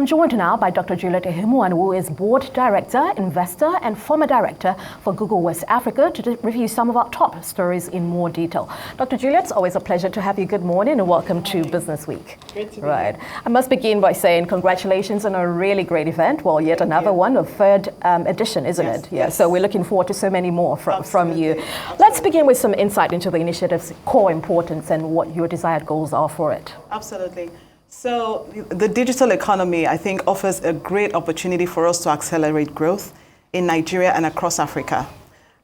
joined now by Dr. Juliet Ehimuan, who is Board Director, Investor, and former Director for Google West Africa, to review some of our top stories in more detail. Dr. Juliet, it's always a pleasure to have you. Good morning and welcome to Business Week. Great to be here. I must begin by saying congratulations on a really great event. Well, yet another one, a third edition, isn't it? Yeah. So we're looking forward to so many more from you. Absolutely. Let's begin with some insight into the initiative's core importance and what your desired goals are for it. Absolutely. So the digital economy, I think, offers a great opportunity for us to accelerate growth in Nigeria and across Africa.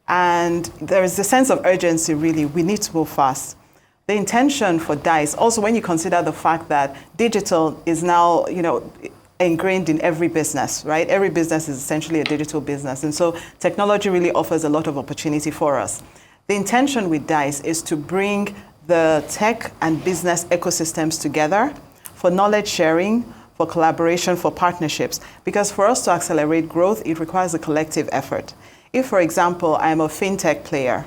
And there is a sense of urgency, really. We need to move fast. The intention for DICE, also when you consider the fact that digital is now, ingrained in every business, right? Every business is essentially a digital business. And so technology really offers a lot of opportunity for us. The intention with DICE is to bring the tech and business ecosystems together for knowledge sharing, for collaboration, for partnerships. Because for us to accelerate growth, it requires a collective effort. If, for example, I'm a fintech player,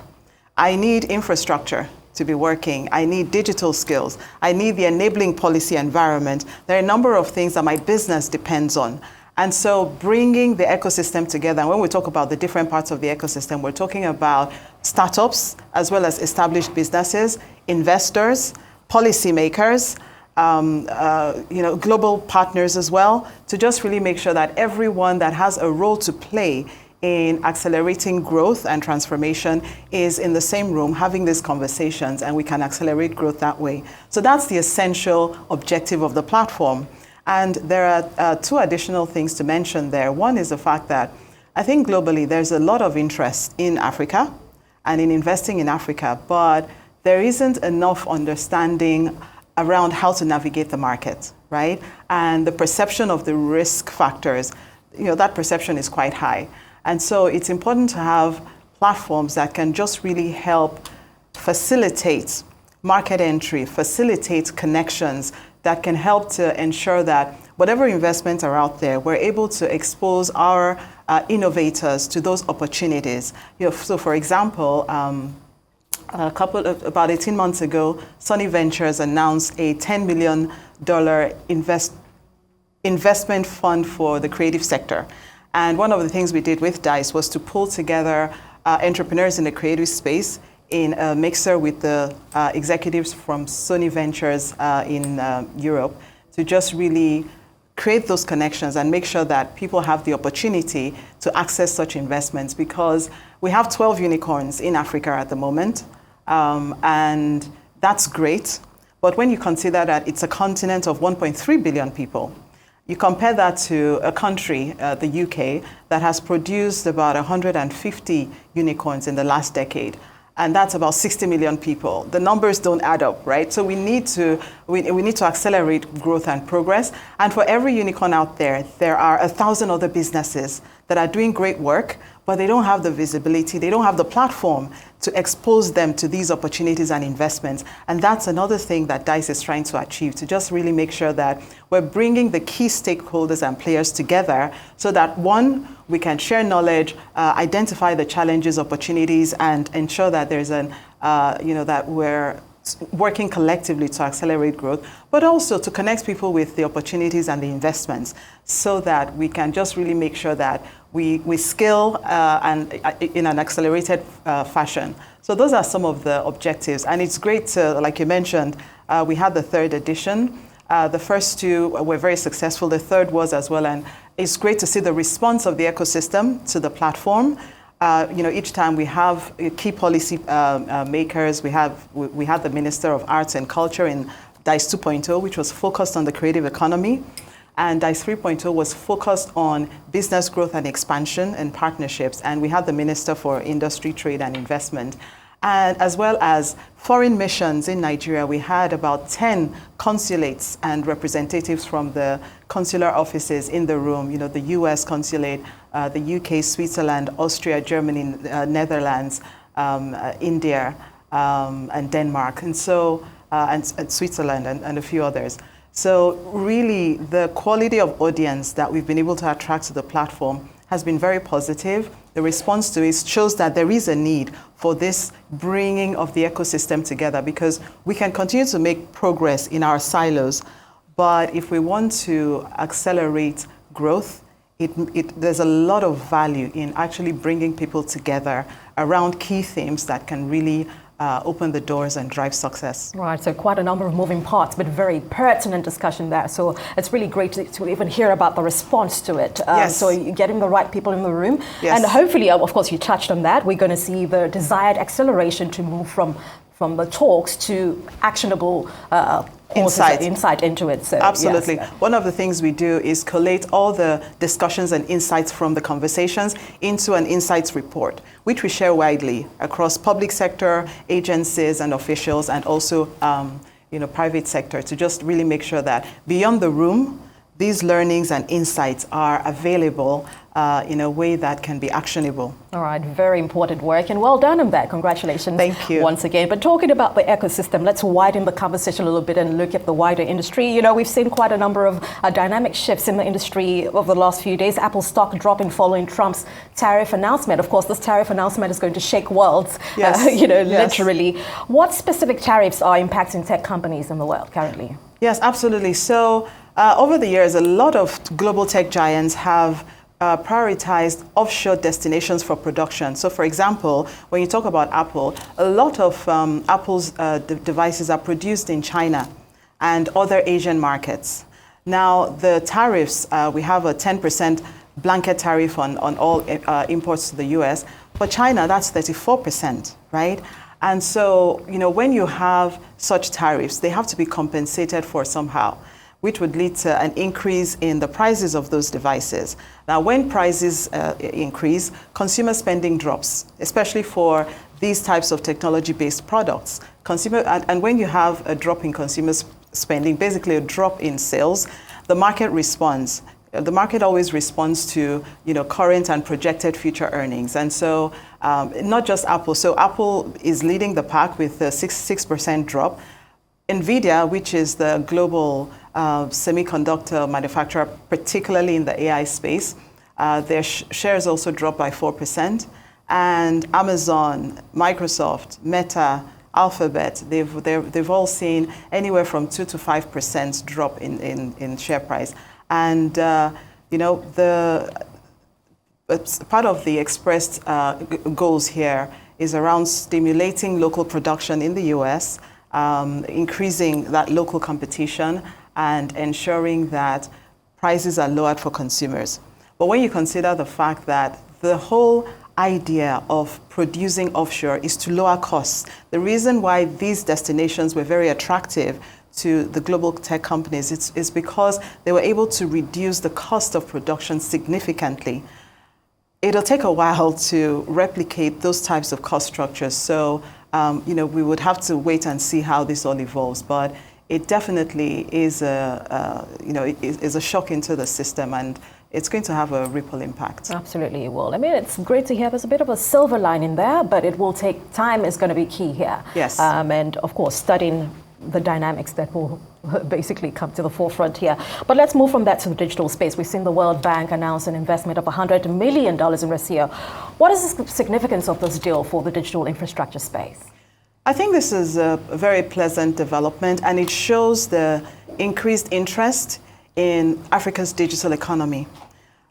I need infrastructure to be working. I need digital skills. I need the enabling policy environment. There are a number of things that my business depends on. And so bringing the ecosystem together, and when we talk about the different parts of the ecosystem, we're talking about startups as well as established businesses, investors, policymakers, global partners as well, to just really make sure that everyone that has a role to play in accelerating growth and transformation is in the same room having these conversations, and we can accelerate growth that way. So that's the essential objective of the platform. And there are two additional things to mention there. One is the fact that I think globally there's a lot of interest in Africa and in investing in Africa, but there isn't enough understanding around how to navigate the market, right? And the perception of the risk factors, that perception is quite high. And so it's important to have platforms that can just really help facilitate market entry, facilitate connections that can help to ensure that whatever investments are out there, we're able to expose our innovators to those opportunities. So for example, about 18 months ago, Sunny Ventures announced a $10 million investment fund for the creative sector. And one of the things we did with DICE was to pull together entrepreneurs in the creative space in a mixer with the executives from Sony Ventures in Europe to just really create those connections and make sure that people have the opportunity to access such investments, because we have 12 unicorns in Africa at the moment. And that's great. But when you consider that it's a continent of 1.3 billion people, you compare that to a country, the UK, that has produced about 150 unicorns in the last decade. And that's about 60 million people. The numbers don't add up, right? So we need to accelerate growth and progress. And for every unicorn out there, there are 1,000 other businesses that are doing great work, but they don't have the visibility, they don't have the platform to expose them to these opportunities and investments. And that's another thing that DICE is trying to achieve, to just really make sure that we're bringing the key stakeholders and players together so that, one, we can share knowledge, identify the challenges, opportunities, and ensure that there's that we're working collectively to accelerate growth, but also to connect people with the opportunities and the investments so that we can just really make sure that we scale and in an accelerated fashion. So those are some of the objectives. And it's great to, like you mentioned, we had the third edition. The first two were very successful. The third was as well. And it's great to see the response of the ecosystem to the platform. Each time we have key policy makers. We had the Minister of Arts and Culture in DICE 2.0, which was focused on the creative economy. And DICE 3.0 was focused on business growth and expansion and partnerships. And we had the Minister for Industry, Trade and Investment. And as well as foreign missions in Nigeria, we had about 10 consulates and representatives from the consular offices in the room, the US consulate, the UK, Switzerland, Austria, Germany, Netherlands, India, and Denmark, and so and Switzerland and a few others. So really, the quality of audience that we've been able to attract to the platform has been very positive. The response to it shows that there is a need for this bringing of the ecosystem together, because we can continue to make progress in our silos, But if we want to accelerate growth, there's a lot of value in actually bringing people together around key themes that can really open the doors and drive success. Right, so quite a number of moving parts, but very pertinent discussion there. So it's really great to even hear about the response to it. Yes. So you're getting the right people in the room. Yes. And hopefully, of course, you touched on that. We're going to see the desired acceleration to move from the talks to actionable insight into it. So, absolutely. Yes. One of the things we do is collate all the discussions and insights from the conversations into an insights report, which we share widely across public sector agencies and officials, and also private sector, to just really make sure that beyond the room, these learnings and insights are available in a way that can be actionable. All right, very important work, and well done on that. Congratulations. Thank you. Once again. But talking about the ecosystem, let's widen the conversation a little bit and look at the wider industry. You know, we've seen quite a number of dynamic shifts in the industry over the last few days. Apple stock dropping following Trump's tariff announcement. Of course, this tariff announcement is going to shake worlds, yes. Yes. Literally. What specific tariffs are impacting tech companies in the world currently? Yes, absolutely. So over the years, a lot of global tech giants have prioritized offshore destinations for production. So for example, when you talk about Apple, a lot of Apple's devices are produced in China and other Asian markets. Now, the tariffs, we have a 10% blanket tariff on all imports to the US. For China, that's 34%, right? And so, when you have such tariffs, they have to be compensated for somehow, which would lead to an increase in the prices of those devices. Now, when prices increase, consumer spending drops, especially for these types of technology-based products. And when you have a drop in consumer spending, basically a drop in sales, the market responds. The market always responds to current and projected future earnings. And so not just Apple. So Apple is leading the pack with a 6% drop. NVIDIA, which is the global semiconductor manufacturer, particularly in the AI space, their shares also dropped by 4%. And Amazon, Microsoft, Meta, Alphabet, they've all seen anywhere from 2 to 5% drop in share price. And part of the expressed goals here is around stimulating local production in the US, increasing that local competition, and ensuring that prices are lowered for consumers. But when you consider the fact that the whole idea of producing offshore is to lower costs, the reason why these destinations were very attractive to the global tech companies is because they were able to reduce the cost of production significantly. It'll take a while to replicate those types of cost structures. So, we would have to wait and see how this all evolves. But it definitely is a shock into the system, and it's going to have a ripple impact. Absolutely, it will. I mean, it's great to hear there's a bit of a silver lining there, but it will take time. Is going to be key here. Yes. And of course, studying the dynamics that will basically come to the forefront here. But let's move from that to the digital space. We've seen the World Bank announce an investment of $100 million in Russia. What is the significance of this deal for the digital infrastructure space? I think this is a very pleasant development, and it shows the increased interest in Africa's digital economy.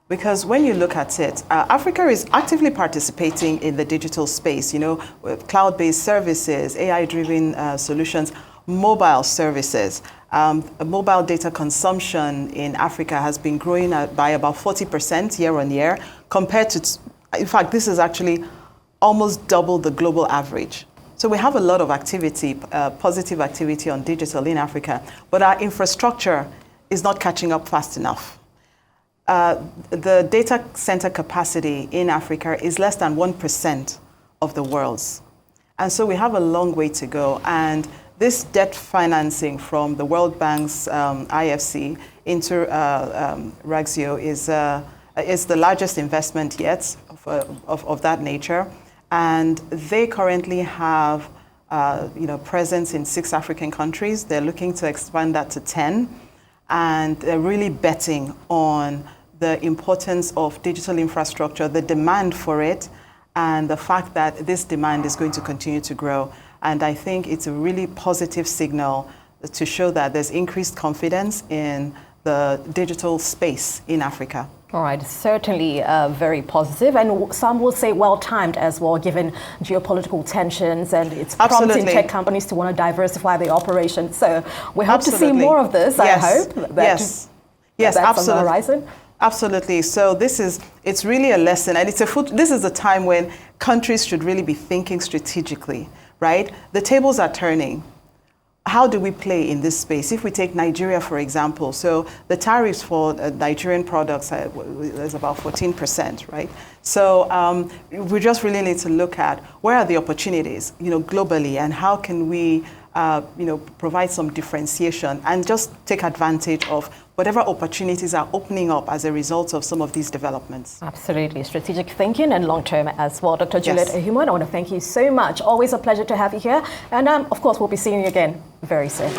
Because when you look at it, Africa is actively participating in the digital space, with cloud-based services, AI-driven solutions, mobile services. Mobile data consumption in Africa has been growing by about 40% year on year, compared to, in fact, this is actually almost double the global average. So we have a lot of activity, positive activity on digital in Africa, but our infrastructure is not catching up fast enough. The data center capacity in Africa is less than 1% of the world's. And so we have a long way to go. And this debt financing from the World Bank's IFC into Raxio is the largest investment yet of that nature. And they currently have presence in 6 African countries. They're looking to expand that to 10. And they're really betting on the importance of digital infrastructure, the demand for it, and the fact that this demand is going to continue to grow. And I think it's a really positive signal to show that there's increased confidence in the digital space in Africa. All right, certainly very positive, and some will say well-timed as well, given geopolitical tensions, and it's prompting tech companies to want to diversify their operations. So we hope to see more of this. Yes. I hope. That's absolutely. On the horizon. Absolutely. So it's really a lesson, and this is a time when countries should really be thinking strategically, right? The tables are turning. How do we play in this space? If we take Nigeria, for example, so the tariffs for Nigerian products is about 14%, right? So we just really need to look at where are the opportunities, globally, and how can we, provide some differentiation and just take advantage of whatever opportunities are opening up as a result of some of these developments. Absolutely. Strategic thinking and long-term as well. Dr. Juliet Ehimuan, I want to thank you so much. Always a pleasure to have you here. And of course, we'll be seeing you again very soon.